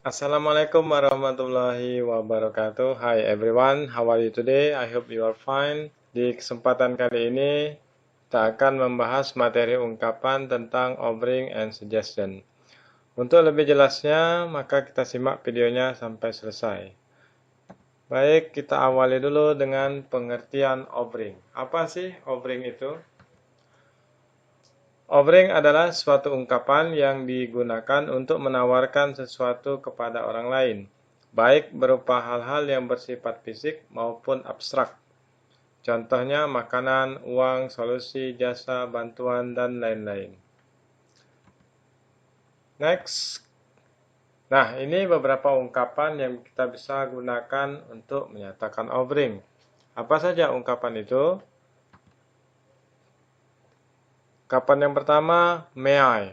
Assalamualaikum warahmatullahi wabarakatuh. Hi everyone, how are you today? I hope you are fine. Di kesempatan kali ini, kita akan membahas materi ungkapan tentang offering and suggestion. Untuk lebih jelasnya, maka kita simak videonya sampai selesai. Baik, kita awali dulu dengan pengertian offering. Apa sih offering itu? Offering adalah suatu ungkapan yang digunakan untuk menawarkan sesuatu kepada orang lain, baik berupa hal-hal yang bersifat fisik maupun abstrak. Contohnya makanan, uang, solusi, jasa, bantuan, dan lain-lain. Next. Nah, ini beberapa ungkapan yang kita bisa gunakan untuk menyatakan offering. Apa saja ungkapan itu? Ungkapan yang pertama, may I.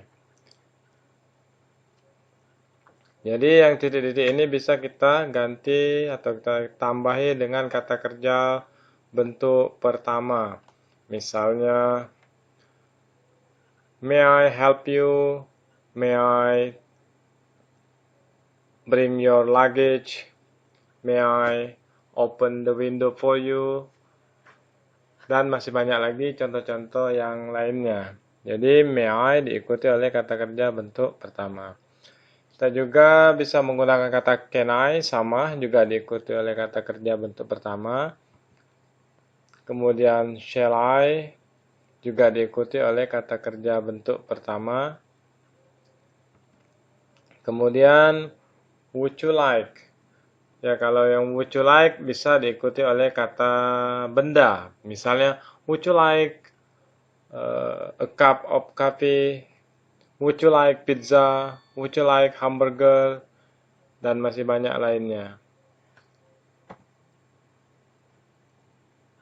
Jadi yang titik-titik ini bisa kita ganti atau kita tambahi dengan kata kerja bentuk pertama. Misalnya, may I help you? May I bring your luggage? May I open the window for you? Dan masih banyak lagi contoh-contoh yang lainnya. Jadi may I diikuti oleh kata kerja bentuk pertama. Kita juga bisa menggunakan kata can I, sama juga diikuti oleh kata kerja bentuk pertama. Kemudian shall I juga diikuti oleh kata kerja bentuk pertama. Kemudian would you like. Ya, kalau yang would you like bisa diikuti oleh kata benda. Misalnya, would you like a cup of coffee? Would you like pizza? Would you like hamburger? Dan masih banyak lainnya.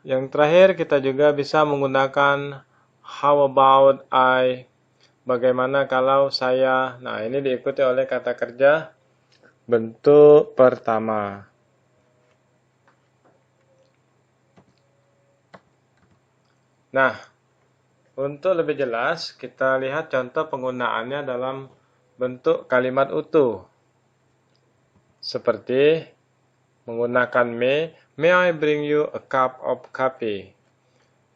Yang terakhir, kita juga bisa menggunakan how about I? Bagaimana kalau saya? Nah, ini diikuti oleh kata kerja bentuk pertama. Nah, untuk lebih jelas, kita lihat contoh penggunaannya dalam bentuk kalimat utuh. Seperti menggunakan may I bring you a cup of coffee?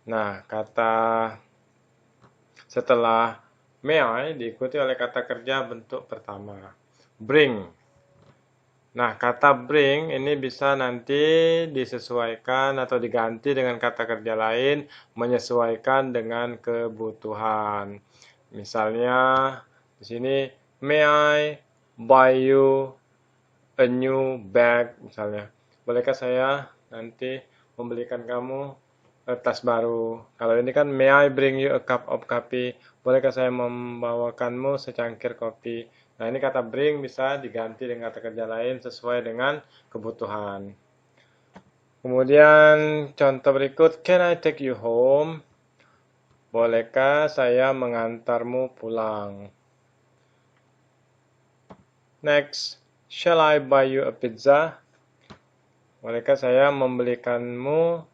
Nah, kata setelah may I diikuti oleh kata kerja bentuk pertama, bring. Nah, kata bring ini bisa nanti disesuaikan atau diganti dengan kata kerja lain menyesuaikan dengan kebutuhan. Misalnya di sini, may I buy you a new bag misalnya. Bolehkah saya nanti membelikan kamu tas baru? Kalau ini kan may I bring you a cup of coffee? Bolehkah saya membawakanmu secangkir kopi? Nah, ini kata bring bisa diganti dengan kata kerja lain sesuai dengan kebutuhan. Kemudian contoh berikut, can I take you home? Bolehkah saya mengantarmu pulang? Next, shall I buy you a pizza? Bolehkah saya membelikanmu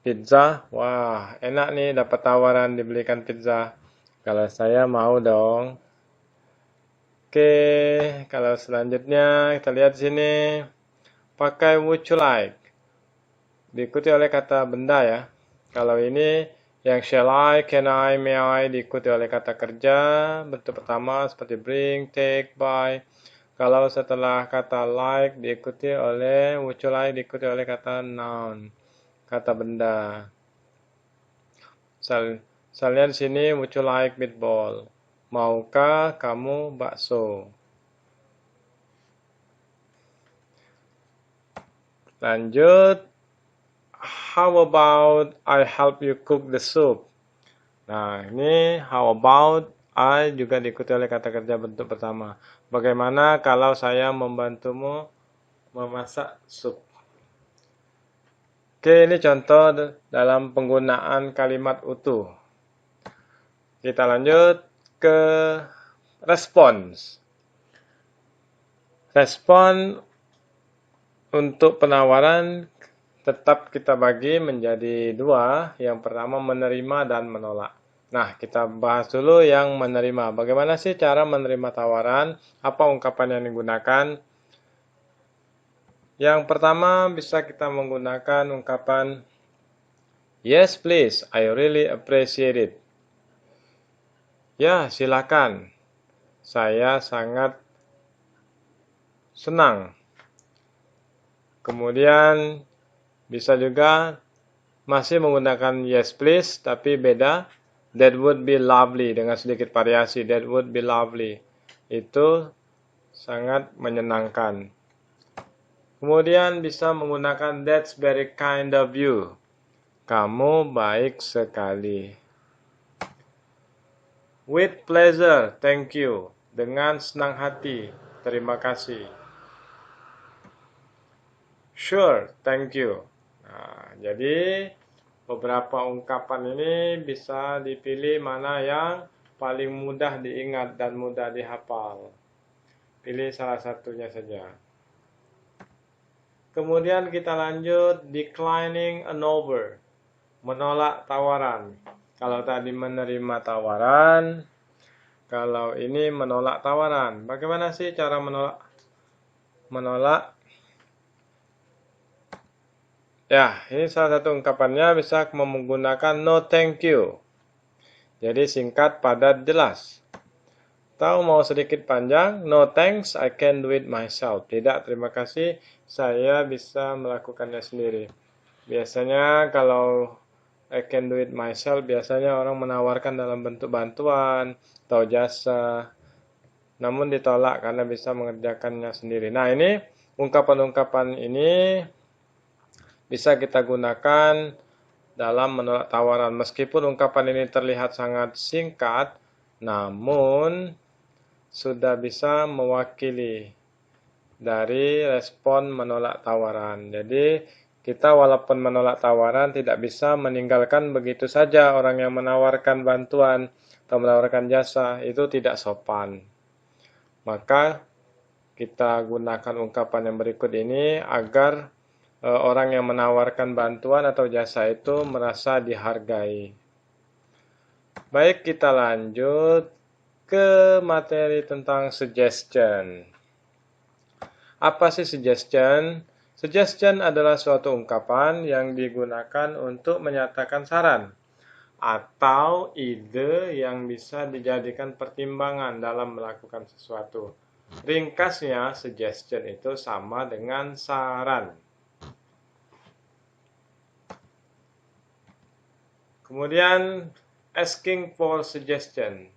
pizza? Wah, enak nih dapat tawaran dibelikan pizza. Kalau saya mau dong. Oke, kalau selanjutnya kita lihat di sini. Pakai would you like. Diikuti oleh kata benda ya. Kalau ini yang shall I, can I, may I diikuti oleh kata kerja. Bentuk pertama seperti bring, take, buy. Kalau setelah kata like diikuti oleh would you like diikuti oleh kata noun, kata benda. Misalnya di sini would you like meatball? Maukah kamu bakso? Lanjut, how about I help you cook the soup? Nah, ini how about I juga diikuti oleh kata kerja bentuk pertama. Bagaimana kalau saya membantumu memasak sup? Oke, ini contoh dalam penggunaan kalimat utuh. Kita lanjut ke respons. Respon untuk penawaran tetap kita bagi menjadi dua. Yang pertama menerima dan menolak. Nah, kita bahas dulu yang menerima. Bagaimana sih cara menerima tawaran? Apa ungkapan yang digunakan? Yang pertama bisa kita menggunakan ungkapan yes please, I really appreciate it. Ya, silakan. Saya sangat senang. Kemudian bisa juga masih menggunakan yes please, tapi beda. That would be lovely dengan sedikit variasi. That would be lovely. Itu sangat menyenangkan. Kemudian bisa menggunakan that's very kind of you. Kamu baik sekali. With pleasure, thank you. Dengan senang hati, terima kasih. Sure, thank you. Nah, jadi beberapa ungkapan ini bisa dipilih mana yang paling mudah diingat dan mudah dihafal. Pilih salah satunya saja. Kemudian kita lanjut declining an offer. Menolak tawaran. Kalau tadi menerima tawaran, kalau ini menolak tawaran. Bagaimana sih cara menolak? Menolak. Ya, ini salah satu ungkapannya bisa menggunakan no thank you. Jadi singkat, padat, jelas. Tahu mau sedikit panjang? No thanks, I can do it myself. Tidak, terima kasih, saya bisa melakukannya sendiri. Biasanya kalau I can do it myself, biasanya orang menawarkan dalam bentuk bantuan atau jasa, namun ditolak karena bisa mengerjakannya sendiri. Nah, ini ungkapan-ungkapan ini bisa kita gunakan dalam menolak tawaran. Meskipun ungkapan ini terlihat sangat singkat, namun sudah bisa mewakili dari respon menolak tawaran. Jadi, kita walaupun menolak tawaran tidak bisa meninggalkan begitu saja orang yang menawarkan bantuan atau menawarkan jasa, itu tidak sopan. Maka kita gunakan ungkapan yang berikut ini agar orang yang menawarkan bantuan atau jasa itu merasa dihargai. Baik, kita lanjut ke materi tentang suggestion. Apa sih suggestion? Suggestion adalah suatu ungkapan yang digunakan untuk menyatakan saran atau ide yang bisa dijadikan pertimbangan dalam melakukan sesuatu. Ringkasnya, suggestion itu sama dengan saran. Kemudian, asking for suggestion.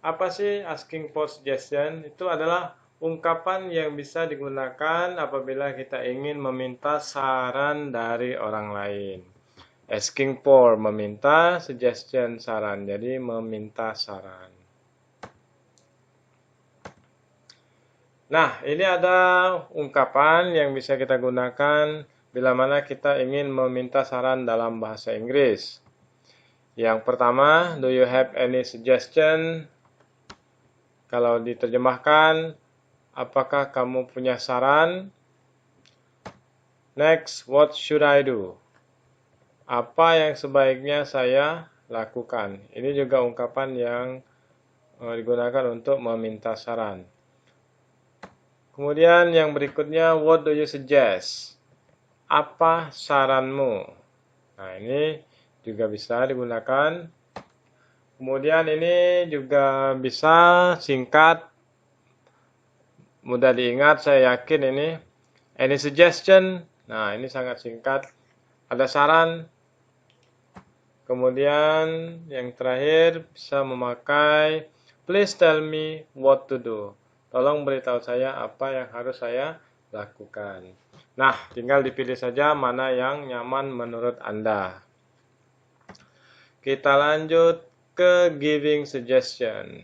Apa sih asking for suggestion? Itu adalah ungkapan yang bisa digunakan apabila kita ingin meminta saran dari orang lain. Asking for, meminta, suggestion, saran. Jadi meminta saran. Nah, ini ada ungkapan yang bisa kita gunakan bila mana kita ingin meminta saran dalam bahasa Inggris. Yang pertama, do you have any suggestion? Kalau diterjemahkan, apakah kamu punya saran? Next, what should I do? Apa yang sebaiknya saya lakukan? Ini juga ungkapan yang digunakan untuk meminta saran. Kemudian yang berikutnya, what do you suggest? Apa saranmu? Nah, ini juga bisa digunakan. Kemudian ini juga bisa singkat, mudah diingat, saya yakin ini. Any suggestion? Nah, ini sangat singkat. Ada saran. Kemudian yang terakhir bisa memakai please tell me what to do. Tolong beritahu saya apa yang harus saya lakukan. Nah, tinggal dipilih saja mana yang nyaman menurut Anda. Kita lanjut ke giving suggestion.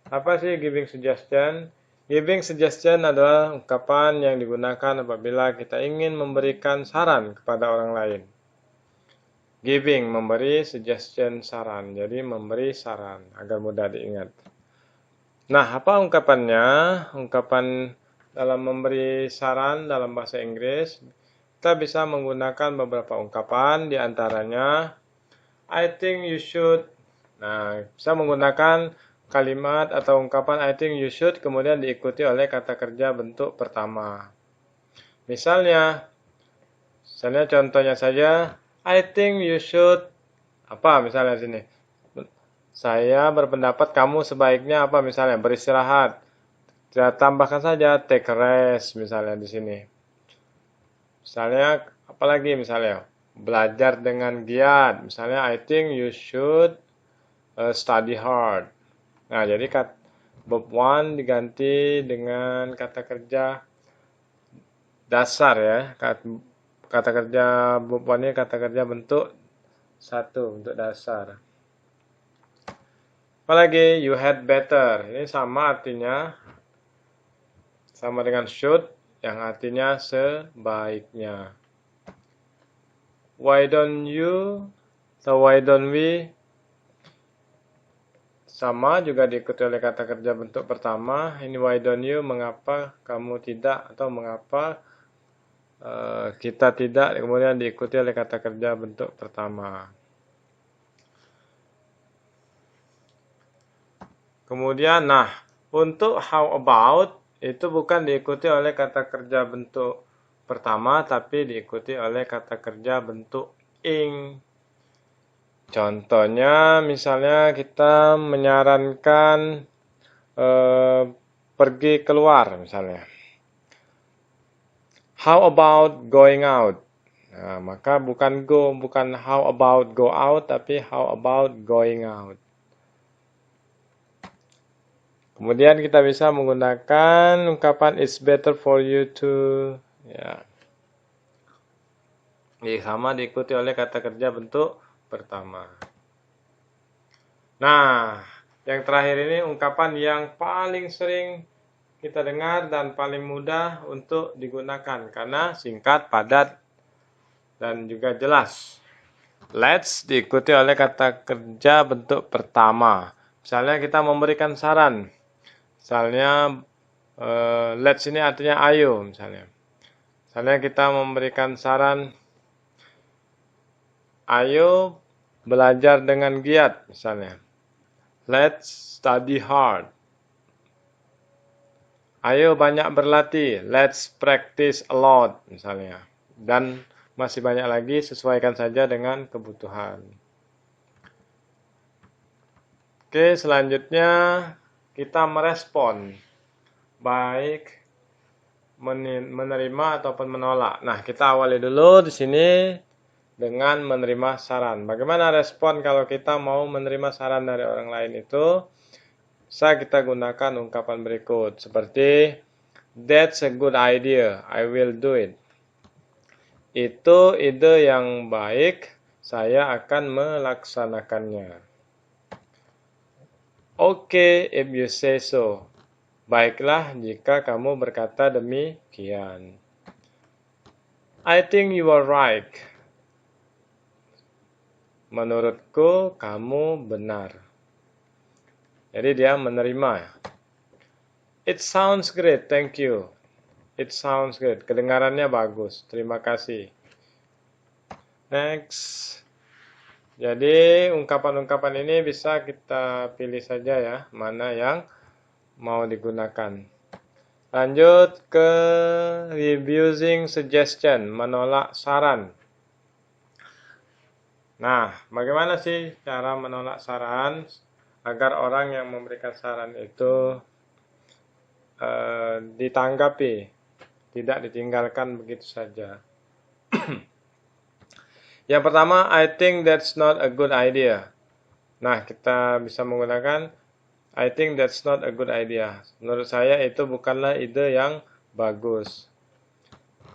Apa sih giving suggestion? Giving suggestion adalah ungkapan yang digunakan apabila kita ingin memberikan saran kepada orang lain. Giving, memberi, suggestion, saran. Jadi memberi saran agar mudah diingat. Nah, apa ungkapannya? Ungkapan dalam memberi saran dalam bahasa Inggris, kita bisa menggunakan beberapa ungkapan, di antaranya I think you should. Nah, bisa menggunakan kalimat atau ungkapan I think you should kemudian diikuti oleh kata kerja bentuk pertama. Misalnya contohnya saja, I think you should apa misalnya sini. Saya berpendapat kamu sebaiknya apa misalnya beristirahat. Kita tambahkan saja take a rest misalnya di sini. Misalnya apalagi misalnya belajar dengan giat. Misalnya I think you should study hard. Nah, jadi verb one diganti dengan kata kerja dasar ya. Kata kerja verb one ini kata kerja bentuk satu, bentuk dasar. Apalagi you had better. Ini sama artinya sama dengan should yang artinya sebaiknya. Why don't you atau why don't we sama juga diikuti oleh kata kerja bentuk pertama. Ini why don't you, mengapa kamu tidak atau mengapa kita tidak, kemudian diikuti oleh kata kerja bentuk pertama. Kemudian, nah, untuk how about itu bukan diikuti oleh kata kerja bentuk pertama, tapi diikuti oleh kata kerja bentuk ing. Contohnya, misalnya kita menyarankan pergi keluar, misalnya. How about going out? Nah, maka bukan how about go out, tapi how about going out. Kemudian kita bisa menggunakan ungkapan it's better for you to, ya. Ini sama diikuti oleh kata kerja bentuk pertama. Nah, yang terakhir ini ungkapan yang paling sering kita dengar dan paling mudah untuk digunakan karena singkat, padat, dan juga jelas. Let's diikuti oleh kata kerja bentuk pertama. Misalnya kita memberikan saran. Misalnya let's ini artinya ayo misalnya. Misalnya kita memberikan saran ayo belajar dengan giat misalnya. Let's study hard. Ayo banyak berlatih. Let's practice a lot misalnya. Dan masih banyak lagi, sesuaikan saja dengan kebutuhan. Oke, selanjutnya kita merespon. Baik menerima ataupun menolak. Nah, kita awali dulu di sini dengan menerima saran. Bagaimana respon kalau kita mau menerima saran dari orang lain itu? Bisa kita gunakan ungkapan berikut seperti that's a good idea, I will do it. Itu ide yang baik, saya akan melaksanakannya. Okay, if you say so. Baiklah jika kamu berkata demikian. I think you are right. Menurutku kamu benar. Jadi dia menerima. It sounds great, thank you. It sounds great. Kedengarannya bagus. Terima kasih. Next. Jadi ungkapan-ungkapan ini bisa kita pilih saja ya, mana yang mau digunakan. Lanjut ke refusing suggestion, menolak saran. Nah, bagaimana sih cara menolak saran agar orang yang memberikan saran itu ditanggapi, tidak ditinggalkan begitu saja. Yang pertama, I think that's not a good idea. Nah, kita bisa menggunakan I think that's not a good idea. Menurut saya itu bukanlah ide yang bagus.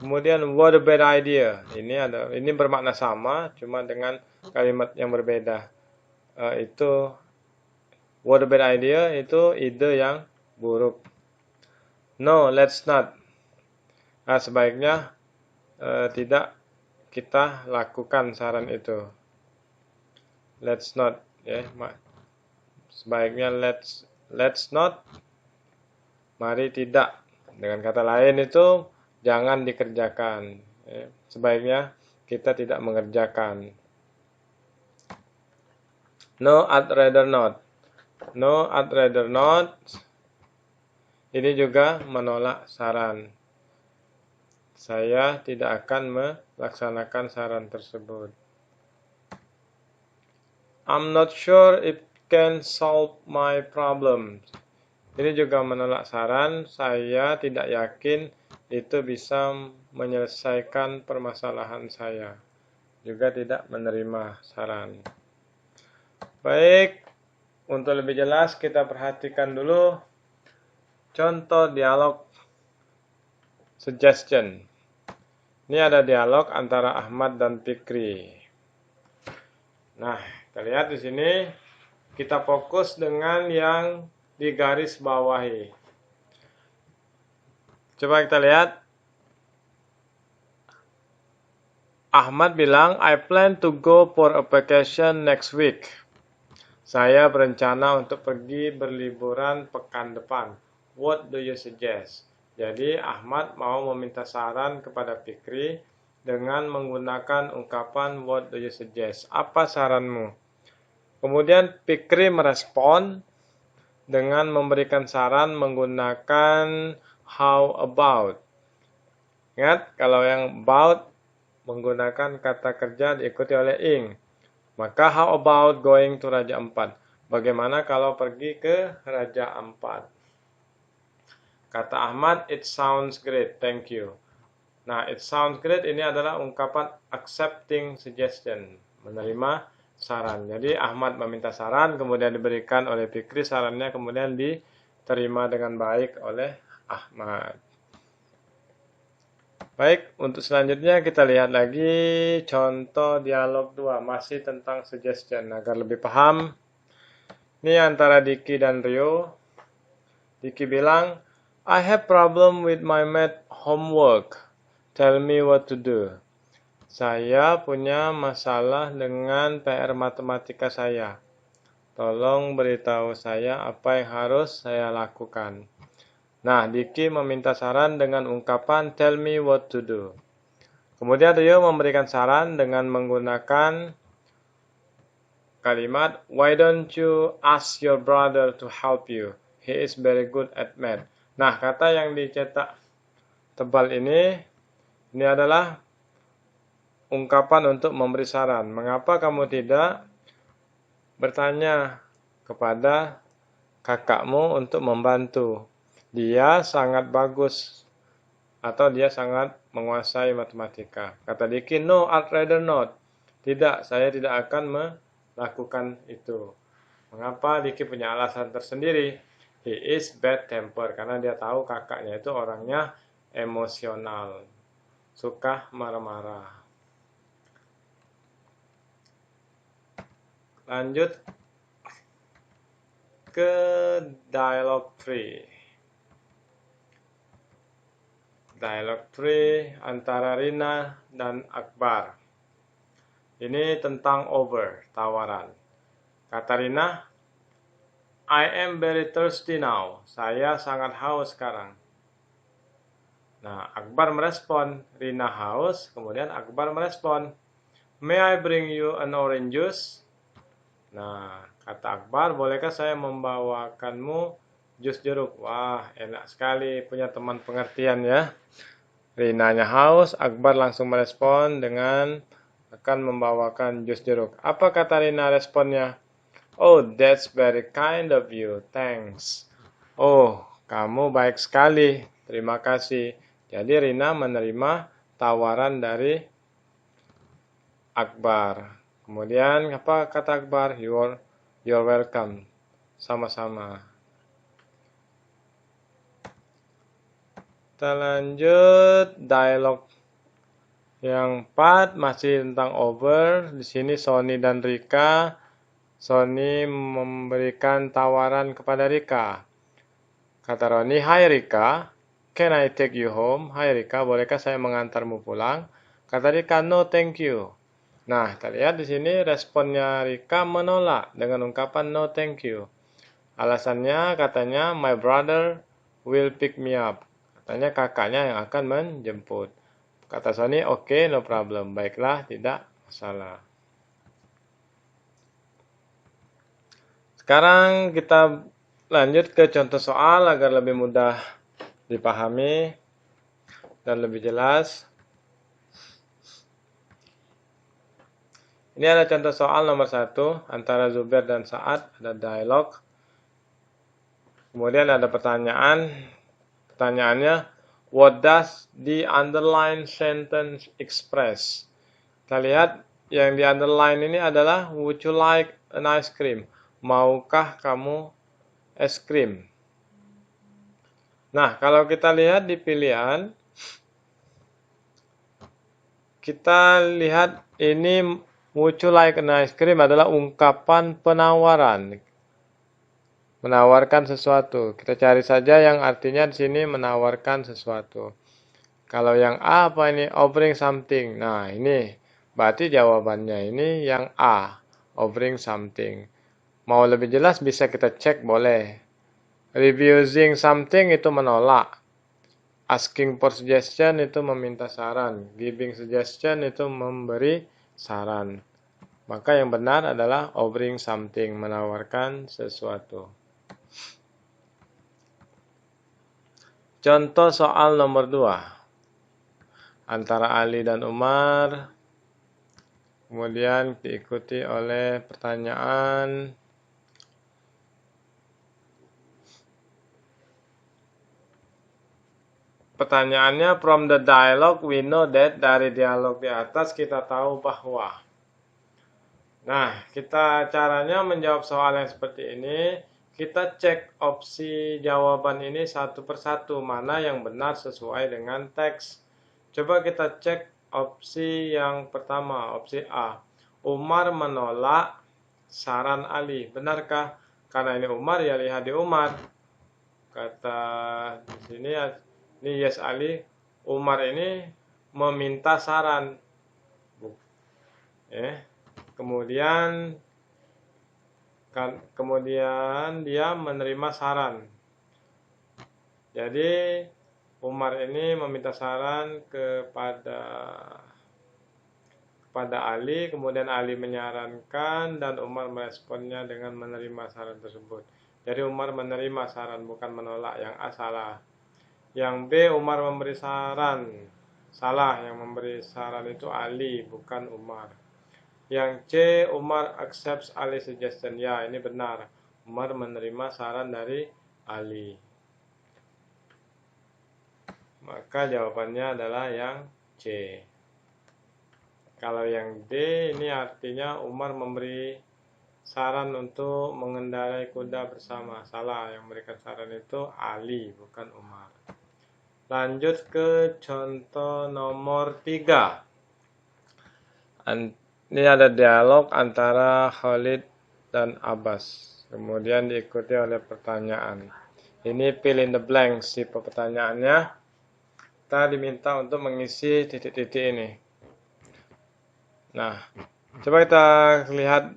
Kemudian what a bad idea. Ini bermakna sama, cuma dengan kalimat yang berbeda. Itu what a bad idea itu ide yang buruk. No, let's not. Nah, sebaiknya tidak kita lakukan saran itu. Let's not, ya. Sebaiknya let's not. Mari tidak. Dengan kata lain itu jangan dikerjakan. Ya. Sebaiknya kita tidak mengerjakan. No, I'd rather not. No, I'd rather not. Ini juga menolak saran. Saya tidak akan melaksanakan saran tersebut. I'm not sure it can solve my problem. Ini juga menolak saran. Saya tidak yakin itu bisa menyelesaikan permasalahan saya. Juga tidak menerima saran. Baik, untuk lebih jelas kita perhatikan dulu contoh dialog suggestion. Ini ada dialog antara Ahmad dan Fikri. Nah, kita lihat di sini kita fokus dengan yang di garis bawahi. Coba kita lihat. Ahmad bilang, I plan to go for a vacation next week. Saya berencana untuk pergi berliburan pekan depan. What do you suggest? Jadi Ahmad mau meminta saran kepada Fikri dengan menggunakan ungkapan what do you suggest? Apa saranmu? Kemudian Fikri merespon dengan memberikan saran menggunakan how about. Ingat, kalau yang about menggunakan kata kerja diikuti oleh ing. Maka how about going to Raja Ampat? Bagaimana kalau pergi ke Raja Ampat? Kata Ahmad, it sounds great, thank you. Nah, it sounds great ini adalah ungkapan accepting suggestion, menerima saran. Jadi Ahmad meminta saran, kemudian diberikan oleh Fikri, sarannya kemudian diterima dengan baik oleh Ahmad. Baik, untuk selanjutnya kita lihat lagi contoh dialog 2, masih tentang suggestion. Agar lebih paham, ini antara Diki dan Rio. Diki bilang, I have problem with my math homework. Tell me what to do. Saya punya masalah dengan PR matematika saya. Tolong beritahu saya apa yang harus saya lakukan. Nah, Diki meminta saran dengan ungkapan tell me what to do. Kemudian Rio memberikan saran dengan menggunakan kalimat why don't you ask your brother to help you? He is very good at math. Nah, kata yang dicetak tebal ini adalah ungkapan untuk memberi saran. Mengapa kamu tidak bertanya kepada kakakmu untuk membantu? Dia sangat bagus atau dia sangat menguasai matematika. Kata Diki, no, I'd rather not. Tidak, saya tidak akan melakukan itu. Mengapa? Diki punya alasan tersendiri. He is bad temper, karena dia tahu kakaknya itu orangnya emosional, suka marah-marah. Lanjut ke dialog 3. Dialog 3 antara Rina dan Akbar. Ini tentang over, tawaran. Kata Rina, I am very thirsty now. Saya sangat haus sekarang. Nah, Akbar merespon, Rina haus, kemudian Akbar merespon, may I bring you an orange juice? Nah, kata Akbar, bolehkah saya membawakanmu jus jeruk? Wah, enak sekali punya teman pengertian ya. Rinanya haus, Akbar langsung merespon dengan akan membawakan jus jeruk. Apa kata Rina responnya? Oh, that's very kind of you, thanks. Oh, kamu baik sekali, terima kasih. Jadi Rina menerima tawaran dari Akbar. Kemudian apa kata Akbar? You're welcome. Sama-sama. Kita lanjut dialog yang 4 masih tentang over. Di sini Sony dan Rika. Sony memberikan tawaran kepada Rika. Kata Roni, "Hai Rika, can I take you home?" Hai Rika, bolehkah saya mengantarmu pulang? Kata Rika, "No, thank you." Nah, kita lihat di sini responnya Rika menolak dengan ungkapan no thank you. Alasannya katanya my brother will pick me up. Katanya kakaknya yang akan menjemput. Kata Sony, "Oke, no problem." Baiklah, tidak masalah. Sekarang kita lanjut ke contoh soal agar lebih mudah dipahami dan lebih jelas. Ini ada contoh soal nomor 1 antara Zubair dan Sa'ad, ada dialog. Kemudian ada pertanyaan. Pertanyaannya, what does the underline sentence express? Kita lihat yang di underline ini adalah would you like an ice cream? Maukah kamu es krim? Nah, kalau kita lihat di pilihan, kita lihat ini would you like an ice cream adalah ungkapan penawaran. Menawarkan sesuatu. Kita cari saja yang artinya di sini menawarkan sesuatu. Kalau yang A apa ini? Offering something. Nah, ini berarti jawabannya ini yang A. Offering something. Mau lebih jelas bisa kita cek boleh. Refusing something itu menolak. Asking for suggestion itu meminta saran. Giving suggestion itu memberi saran. Maka yang benar adalah offering something, menawarkan sesuatu. Contoh soal nomor 2. Antara Ali dan Umar. Kemudian diikuti oleh pertanyaan. Pertanyaannya, from the dialogue we know that, dari dialog di atas kita tahu bahwa. Nah, caranya menjawab soal yang seperti ini. Kita cek opsi jawaban ini satu persatu, mana yang benar sesuai dengan teks. Coba kita cek opsi yang pertama, opsi A. Umar menolak saran Ali. Benarkah? Karena ini Umar, ya lihat di Umar. Kata di sini, ini yes Ali. Umar ini meminta saran. Kemudian dia menerima saran. Jadi Umar ini meminta saran kepada Ali, kemudian Ali menyarankan dan Umar meresponnya dengan menerima saran tersebut. Jadi Umar menerima saran, bukan menolak. Yang A salah. Yang B, Umar memberi saran. Salah, yang memberi saran itu Ali, bukan Umar. Yang C, Umar accepts Ali's suggestion. Ya, ini benar. Umar menerima saran dari Ali. Maka jawabannya adalah yang C. Kalau yang D, ini artinya Umar memberi saran untuk mengendarai kuda bersama. Salah, yang memberikan saran itu Ali, bukan Umar. Lanjut ke contoh nomor 3. Ini ada dialog antara Khalid dan Abbas. Kemudian diikuti oleh pertanyaan. Ini fill in the blanks tipe pertanyaannya. Kita diminta untuk mengisi titik-titik ini. Nah, coba kita lihat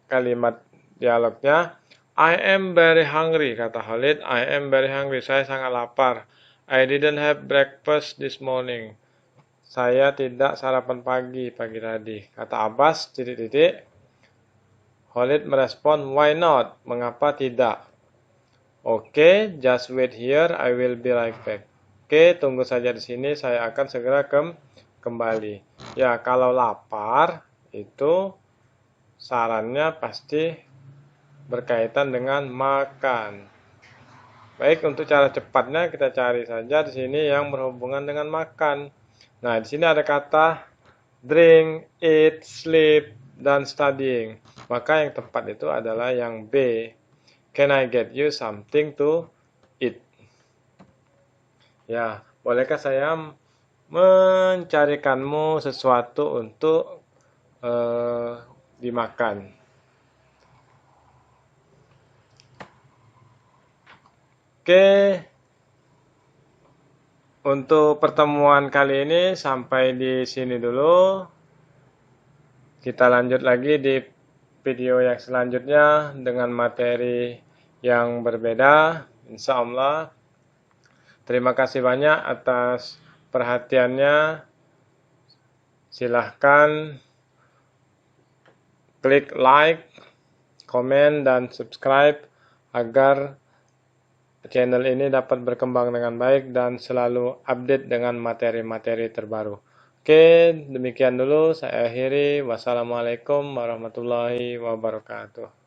kalimat dialognya. I am very hungry, kata Khalid. I am very hungry, saya sangat lapar. I didn't have breakfast this morning. Saya tidak sarapan pagi tadi. Kata Abbas, titik-titik. Khalid merespon, why not? Mengapa tidak? Oke, just wait here, I will be right back. Oke, tunggu saja di sini, saya akan segera kembali. Ya, kalau lapar, itu sarannya pasti berkaitan dengan makan. Baik, untuk cara cepatnya kita cari saja di sini yang berhubungan dengan makan. Nah, di sini ada kata drink, eat, sleep, dan studying. Maka yang tepat itu adalah yang B. Can I get you something to eat? Ya, bolehkah saya mencarikanmu sesuatu untuk dimakan? Oke, untuk pertemuan kali ini sampai di sini dulu. Kita lanjut lagi di video yang selanjutnya dengan materi yang berbeda, insya Allah. Terima kasih banyak atas perhatiannya. Silahkan klik like, komen, dan subscribe agar channel ini dapat berkembang dengan baik dan selalu update dengan materi-materi terbaru. Oke, demikian dulu saya akhiri. Wassalamualaikum warahmatullahi wabarakatuh.